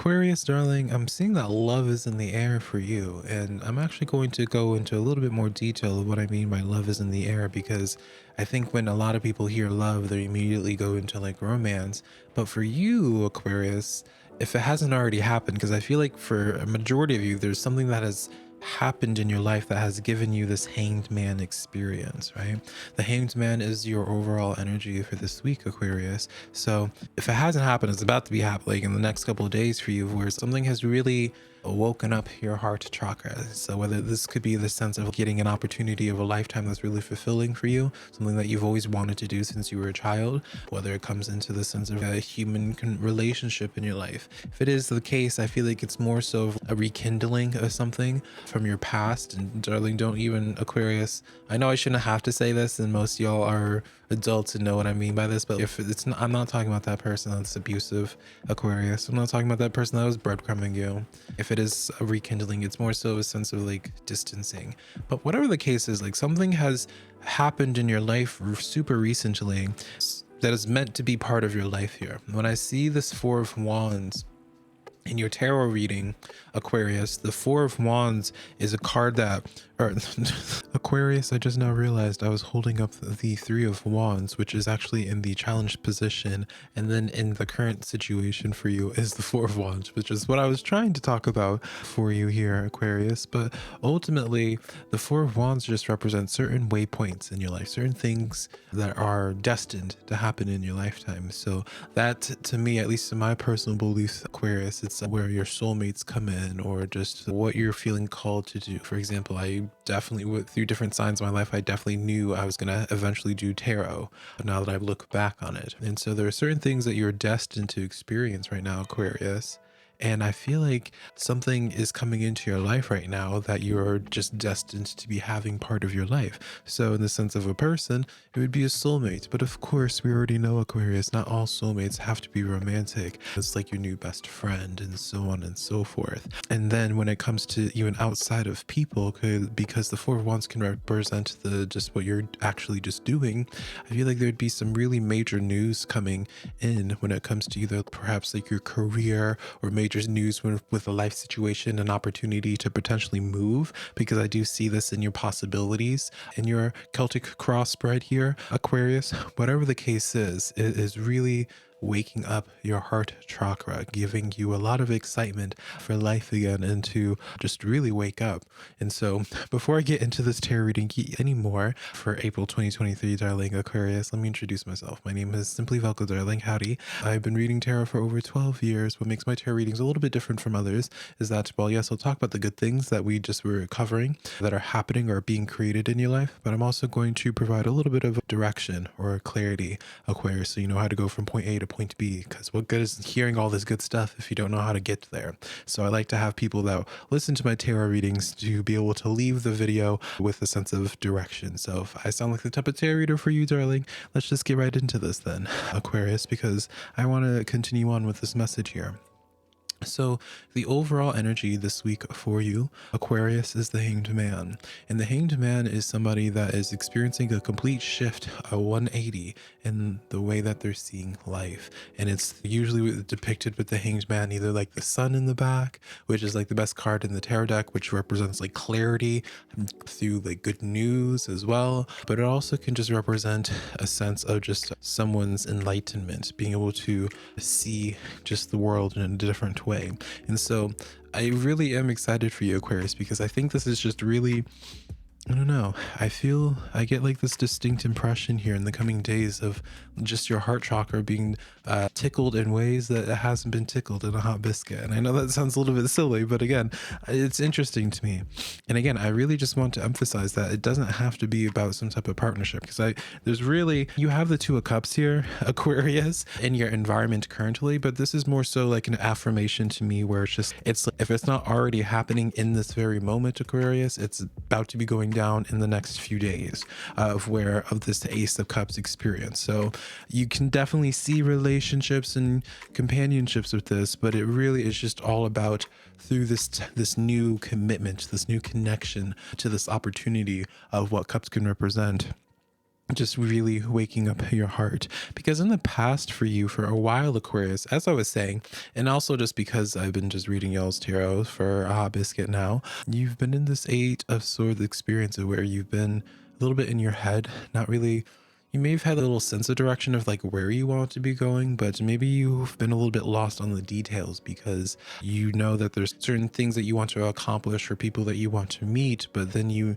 Aquarius, darling, I'm seeing that love is in the air for you, and I'm actually going to go into a little bit more detail of what I mean by love is in the air because I think when a lot of people hear love, they immediately go into like romance. But for you, Aquarius, if it hasn't already happened, because I feel like for a majority of you, there's something that has happened in your life that has given you this hanged man experience, right? The hanged man is your overall energy for this week, Aquarius. So if it hasn't happened, it's about to be happening in the next couple of days for you, where something has really woken up your heart chakra. So whether this could be the sense of getting an opportunity of a lifetime that's really fulfilling for you, something that you've always wanted to do since you were a child, whether it comes into the sense of a human relationship in your life. If it is the case, I feel like it's more so of a rekindling of something from your past. And darling, don't even, Aquarius, I know I shouldn't have to say this, and most y'all are adults and know what I mean by this, but if it's not, I'm not talking about that person that's abusive, Aquarius. I'm not talking about that person that was breadcrumbing you. If it is a rekindling, it's more so a sense of like distancing. But whatever the case is, like something has happened in your life super recently that is meant to be part of your life here. When I see this Four of Wands in your tarot reading, Aquarius, the Four of Wands is a card that, or Aquarius, I just now realized I was holding up the Three of Wands, which is actually in the challenged position. And then in the current situation for you is the Four of Wands, which is what I was trying to talk about for you here, Aquarius. But ultimately, the Four of Wands just represents certain waypoints in your life, certain things that are destined to happen in your lifetime. So that, to me, at least in my personal beliefs, Aquarius, it's where your soulmates come in, or just what you're feeling called to do. For example, I definitely, through different signs of my life, I definitely knew I was going to eventually do tarot, but now that I look back on it. And so there are certain things that you're destined to experience right now, Aquarius. And I feel like something is coming into your life right now that you're just destined to be having part of your life. So in the sense of a person, it would be a soulmate. But of course, we already know, Aquarius, not all soulmates have to be romantic. It's like your new best friend and so on and so forth. And then when it comes to even outside of people, because the Four of Wands can represent the just what you're actually just doing, I feel like there'd be some really major news coming in when it comes to either perhaps like your career, or major news with a life situation, an opportunity to potentially move, because I do see this in your possibilities in your Celtic cross spread here, Aquarius. Whatever the case is, it is really waking up your heart chakra, giving you a lot of excitement for life again, and to just really wake up. And so before I get into this tarot reading anymore for April 2023, darling Aquarius, let me introduce myself. My name is SimplyVelca, darling. Howdy. I've been reading tarot for over 12 years. What makes my tarot readings a little bit different from others is that, well, yes, I'll talk about the good things that we just were covering that are happening or being created in your life, but I'm also going to provide a little bit of direction or clarity, Aquarius, so you know how to go from point A to point B, because what good is hearing all this good stuff if you don't know how to get there? So I like to have people that listen to my tarot readings to be able to leave the video with a sense of direction. So if I sound like the type of tarot reader for you, darling, let's just get right into this then, Aquarius, because I want to continue on with this message here. So the overall energy this week for you, Aquarius, is the Hanged Man. And the Hanged Man is somebody that is experiencing a complete shift, a 180 in the way that they're seeing life. And it's usually depicted with the Hanged Man, either like the sun in the back, which is like the best card in the tarot deck, which represents like clarity through like good news as well. But it also can just represent a sense of just someone's enlightenment, being able to see just the world in a different way. And so I really am excited for you, Aquarius, because I think this is just really, I don't know, I get like this distinct impression here in the coming days of just your heart chakra being tickled in ways that it hasn't been tickled in a hot biscuit. And I know that sounds a little bit silly, but again, it's interesting to me. And again, I really just want to emphasize that it doesn't have to be about some type of partnership, because there's really, you have the Two of Cups here, Aquarius, in your environment currently, but this is more so like an affirmation to me, where it's if it's not already happening in this very moment, Aquarius, it's about to be going down in the next few days of this Ace of Cups experience. So you can definitely see relationships and companionships with this, but it really is just all about through this new commitment, this new connection to this opportunity of what cups can represent. just really waking up your heart. Because in the past for you, for a while, Aquarius, as I was saying, and also just because I've been just reading y'all's tarot for a hot biscuit now, you've been in this Eight of Swords experience where you've been a little bit in your head, not really. You may have had a little sense of direction of like where you want to be going, but maybe you've been a little bit lost on the details because you know that there's certain things that you want to accomplish or people that you want to meet, but then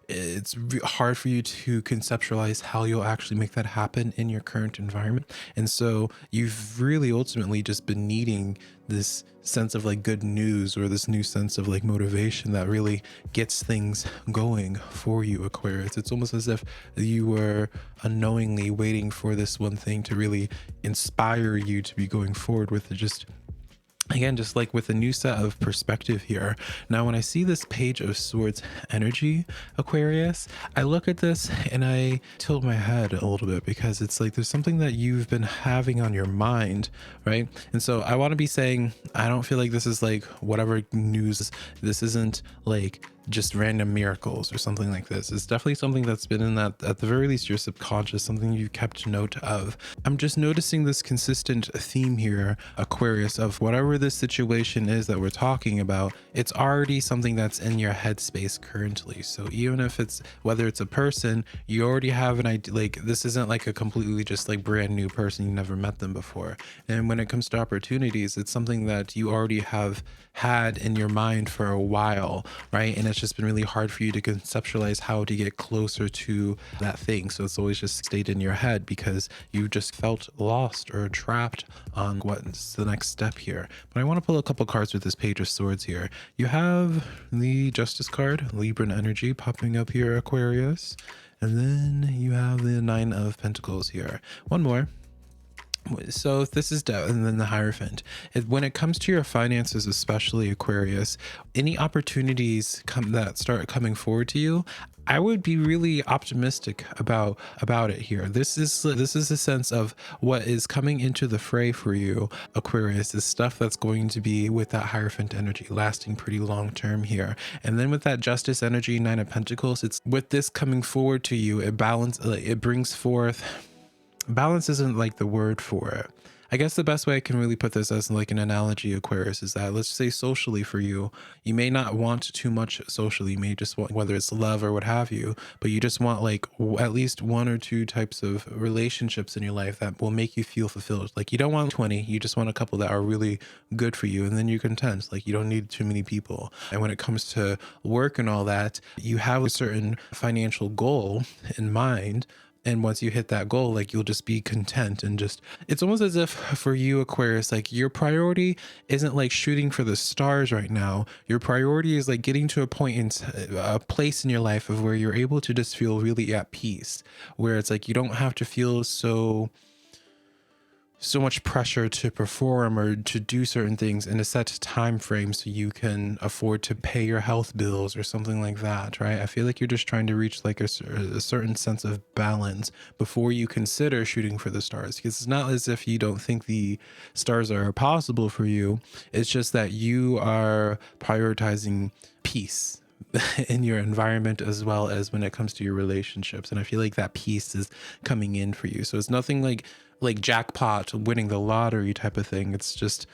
it's hard for you to conceptualize how you'll actually make that happen in your current environment. And so you've really ultimately just been needing this sense of like good news or this new sense of like motivation that really gets things going for you, Aquarius. It's almost as if you were unknowingly waiting for this one thing to really inspire you to be going forward with it. Just again, just like with a new set of perspective here. Now, when I see this Page of Swords energy, Aquarius, I look at this and I tilt my head a little bit because it's like there's something that you've been having on your mind, right? And so I want to be saying, I don't feel like this is like whatever news, this isn't like just random miracles or something like this. It's definitely something that's been in that, at the very least, your subconscious, something you kept note of. I'm just noticing this consistent theme here, Aquarius, of whatever this situation is that we're talking about, it's already something that's in your headspace currently. So even if it's, whether it's a person, you already have an idea, like this isn't like a completely just like brand new person, you never met them before. And when it comes to opportunities, it's something that you already have had in your mind for a while, right? And it's just been really hard for you to conceptualize how to get closer to that thing. So it's always just stayed in your head because you just felt lost or trapped on what's the next step here. But I want to pull a couple cards with this Page of Swords here. You have the Justice card, Libran energy popping up here, Aquarius. And then you have the Nine of Pentacles here. One more. So this is and then the Hierophant. When it comes to your finances, especially Aquarius, any opportunities that start coming forward to you, I would be really optimistic about it here. This is a sense of what is coming into the fray for you, Aquarius, is stuff that's going to be with that Hierophant energy lasting pretty long term here. And then with that Justice energy, Nine of Pentacles, it's with this coming forward to you, it brings forth. Balance isn't like the word for it. I guess the best way I can really put this as like an analogy, Aquarius, is that let's say socially for you, you may not want too much socially. You may just want, whether it's love or what have you, but you just want like at least one or two types of relationships in your life that will make you feel fulfilled. Like you don't want 20, you just want a couple that are really good for you. And then you're content. Like you don't need too many people. And when it comes to work and all that, you have a certain financial goal in mind. And once you hit that goal, like you'll just be content and just, it's almost as if for you, Aquarius, like your priority isn't like shooting for the stars right now. Your priority is like getting to a point in a place in your life of where you're able to just feel really at peace, where it's like you don't have to feel so much pressure to perform or to do certain things in a set time frame so you can afford to pay your health bills or something like that, right? I feel like you're just trying to reach like a certain sense of balance before you consider shooting for the stars, because it's not as if you don't think the stars are possible for you. It's just that you are prioritizing peace in your environment as well as when it comes to your relationships. And I feel like that peace is coming in for you. So it's nothing like jackpot winning the lottery type of thing. It's just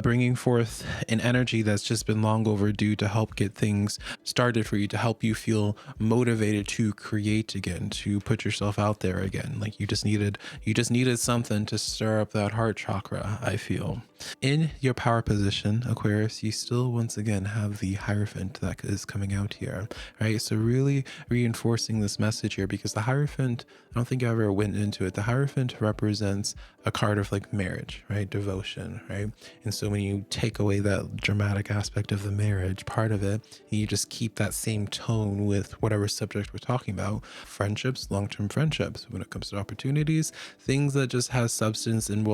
bringing forth an energy that's just been long overdue to help get things started for you, to help you feel motivated to create again, to put yourself out there again. Like you just needed something to stir up that heart chakra, I feel. In your power position, Aquarius, you still once again have the Hierophant that is coming out here, right? So really reinforcing this message here, because the Hierophant, I don't think I ever went into it. The Hierophant represents a card of like marriage, right? Devotion, right? And so when you take away that dramatic aspect of the marriage part of it, and you just keep that same tone with whatever subject we're talking about, friendships, long-term friendships, when it comes to opportunities, things that just has substance and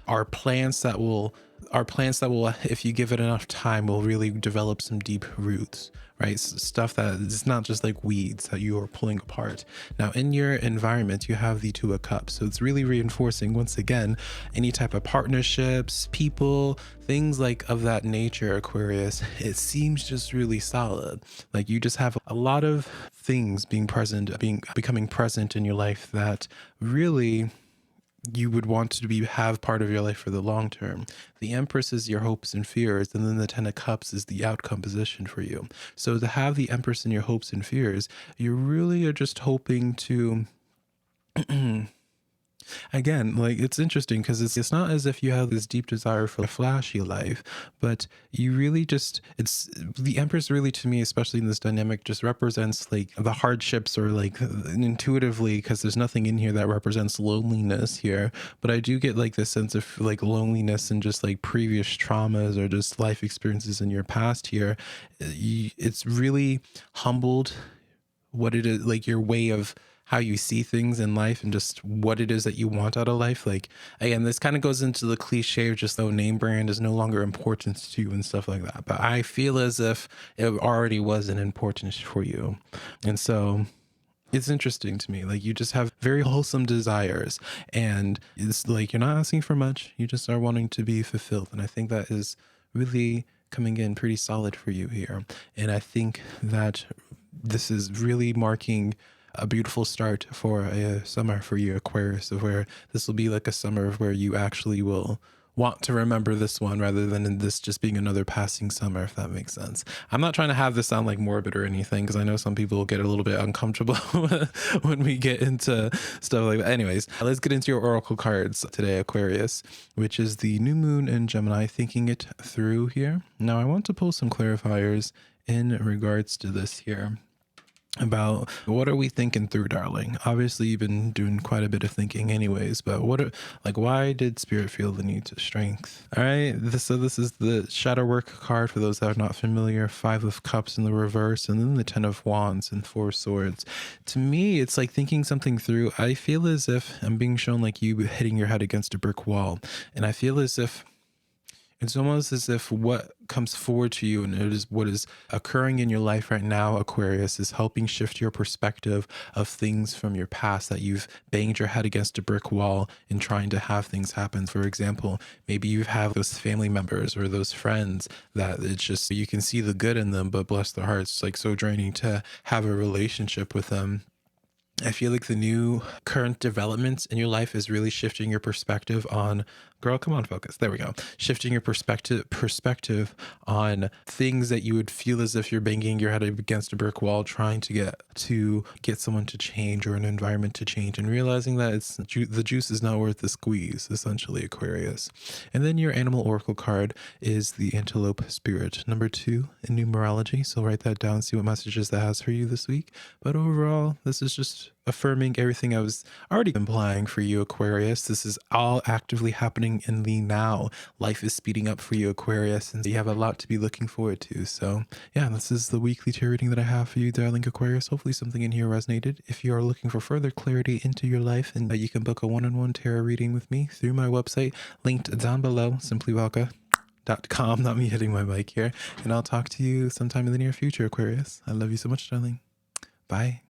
are plans that will are plants that will, if you give it enough time, will really develop some deep roots, right? Stuff that is not just like weeds that you are pulling apart. Now, in your environment, you have the Two of Cups. So it's really reinforcing, once again, any type of partnerships, people, things like of that nature, Aquarius. It seems just really solid. Like you just have a lot of things being present, becoming present in your life that really you would want to be have part of your life for the long term. The Empress is your hopes and fears, and then the Ten of Cups is the outcome position for you. So to have the Empress in your hopes and fears, you really are just hoping to again, like it's interesting because it's not as if you have this deep desire for a flashy life, but you really just, it's the Empress really, to me, especially in this dynamic, just represents like the hardships, or like intuitively, because there's nothing in here that represents loneliness here, but I do get like this sense of like loneliness and just like previous traumas or just life experiences in your past here. It's really humbled what it is, like your way of how you see things in life and just what it is that you want out of life. Like, again, this kind of goes into the cliche of just, though name brand is no longer important to you and stuff like that. But I feel as if it already was an importance for you. And so it's interesting to me. Like you just have very wholesome desires, and it's like you're not asking for much. You just are wanting to be fulfilled. And I think that is really coming in pretty solid for you here. And I think that this is really marking a beautiful start for a summer for you, Aquarius, of where this will be like a summer of where you actually will want to remember this one rather than this just being another passing summer, if that makes sense. I'm not trying to have this sound like morbid or anything, because I know some people get a little bit uncomfortable when we get into stuff like that. Anyways, let's get into your oracle cards today, Aquarius, which is the new moon in Gemini, thinking it through here. Now I want to pull some clarifiers in regards to this here, about what are we thinking through, darling. Obviously you've been doing quite a bit of thinking anyways, but why did spirit feel the need to strength? All right, so this is the shadow work card for those that are not familiar. Five of Cups in the reverse, and then the Ten of Wands and Four Swords. To me, it's like thinking something through. I feel as if I'm being shown like you hitting your head against a brick wall, and I feel as if it's almost as if what comes forward to you, and it is what is occurring in your life right now, Aquarius, is helping shift your perspective of things from your past that you've banged your head against a brick wall in trying to have things happen. For example, maybe you have those family members or those friends that it's just, you can see the good in them, but bless their hearts, it's like so draining to have a relationship with them. I feel like the new current developments in your life is really shifting your perspective on, girl, come on, focus. There we go. Shifting your perspective on things that you would feel as if you're banging your head against a brick wall, trying to get someone to change or an environment to change, and realizing that it's the juice is not worth the squeeze, essentially, Aquarius. And then your animal oracle card is the antelope spirit, number 2 in numerology. So write that down, see what messages that has for you this week. But overall, this is just affirming everything I was already implying for you, Aquarius. This is all actively happening in the now. Life is speeding up for you, Aquarius, and you have a lot to be looking forward to. So yeah, this is the weekly tarot reading that I have for you, darling Aquarius. Hopefully something in here resonated. If you are looking for further clarity into your life, and you can book a one-on-one tarot reading with me through my website, linked down below, SimplyVelca.com. Not me hitting my mic here. And I'll talk to you sometime in the near future, Aquarius. I love you so much, darling. Bye.